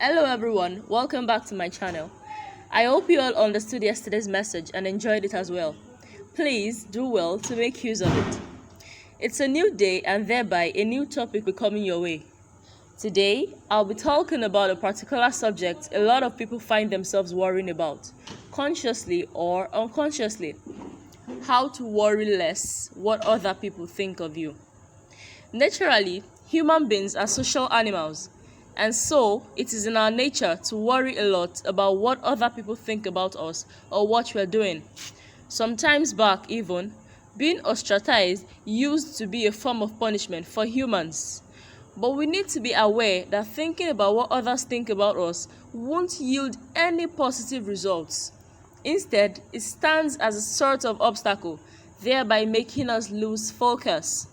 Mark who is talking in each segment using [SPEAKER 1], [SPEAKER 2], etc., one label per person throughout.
[SPEAKER 1] Hello everyone, welcome back to my channel. I hope you all understood yesterday's message and enjoyed it as well. Please do well to make use of it. It's a new day and thereby a new topic will be coming your way. Today, I'll be talking about a particular subject a lot of people find themselves worrying about, consciously or unconsciously. How to worry less what other people think of you. Naturally, human beings are social animals, and so it is in our nature to worry a lot about what other people think about us or what we're doing. Sometimes back even, being ostracized used to be a form of punishment for humans. But we need to be aware that thinking about what others think about us won't yield any positive results. Instead, it stands as a sort of obstacle, thereby making us lose focus.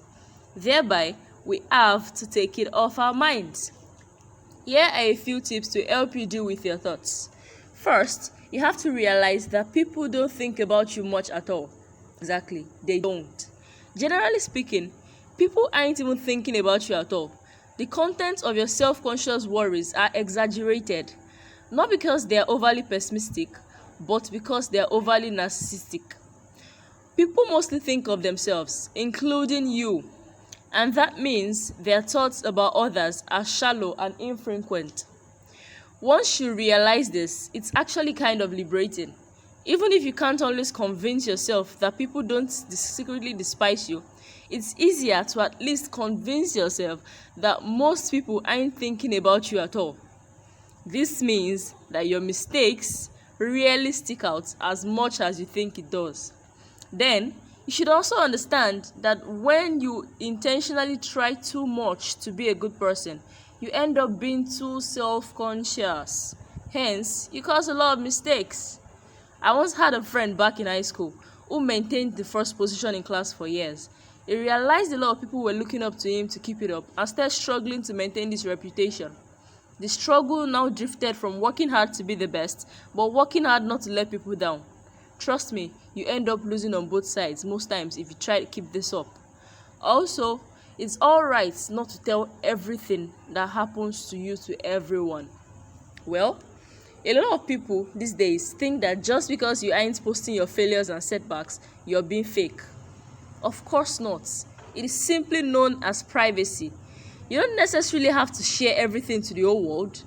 [SPEAKER 1] Thereby, we have to take it off our minds. Here are a few tips to help you deal with your thoughts. First, you have to realize that people don't think about you much at all. Exactly, they don't. Generally speaking, people aren't even thinking about you at all. The content of your self-conscious worries are exaggerated, not because they are overly pessimistic, but because they are overly narcissistic. People mostly think of themselves, including you, and that means their thoughts about others are shallow and infrequent. Once you realize this, it's actually kind of liberating. Even if you can't always convince yourself that people don't secretly despise you, it's easier to at least convince yourself that most people aren't thinking about you at all. This means that your mistakes rarely stick out as much as you think it does. Then, you should also understand that when you intentionally try too much to be a good person, you end up being too self-conscious. Hence, you cause a lot of mistakes. I once had a friend back in high school who maintained the first position in class for years. He realized a lot of people were looking up to him to keep it up and started struggling to maintain this reputation. The struggle now drifted from working hard to be the best, but working hard not to let people down. Trust me, you end up losing on both sides most times if you try to keep this up. Also, it's alright not to tell everything that happens to you to everyone. Well, a lot of people these days think that just because you aren't posting your failures and setbacks, you're being fake. Of course not. It is simply known as privacy. You don't necessarily have to share everything to the whole world.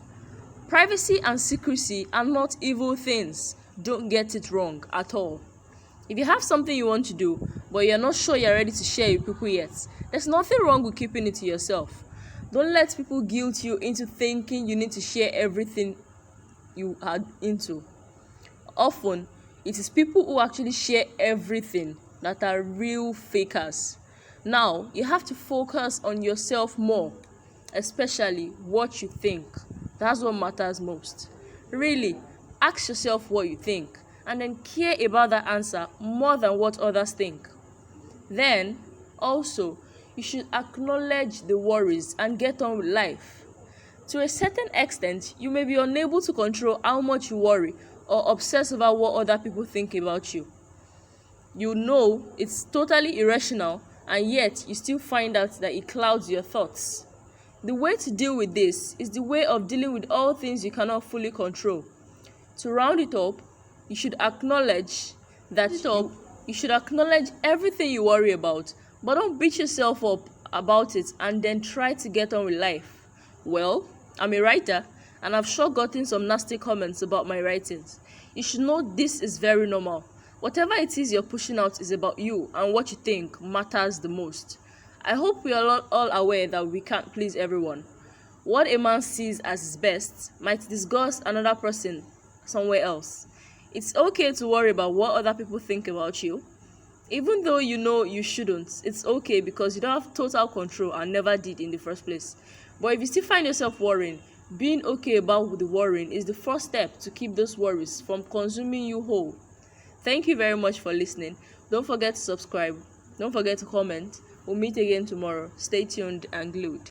[SPEAKER 1] Privacy and secrecy are not evil things. Don't get it wrong at all. If you have something you want to do, but you're not sure you're ready to share with people yet, there's nothing wrong with keeping it to yourself. Don't let people guilt you into thinking you need to share everything you are into. Often, it is people who actually share everything that are real fakers. Now, you have to focus on yourself more, especially what you think. That's what matters most. Really, ask yourself what you think and then care about that answer more than what others think. Then, also, you should acknowledge the worries and get on with life. To a certain extent, you may be unable to control how much you worry or obsess over what other people think about you. You know it's totally irrational, and yet you still find out that it clouds your thoughts. The way to deal with this is the way of dealing with all things you cannot fully control. To round it up, you should acknowledge everything you worry about, but don't beat yourself up about it and then try to get on with life. Well, I'm a writer, and I've sure gotten some nasty comments about my writings. You should know this is very normal. Whatever it is you're pushing out is about you, and what you think matters the most. I hope we are all aware that we can't please everyone. What a man sees as his best might disgust another person somewhere else. It's okay to worry about what other people think about you. Even though you know you shouldn't, it's okay because you don't have total control and never did in the first place. But if you still find yourself worrying, being okay about the worrying is the first step to keep those worries from consuming you whole. Thank you very much for listening. Don't forget to subscribe. Don't forget to comment. We'll meet again tomorrow. Stay tuned and glued.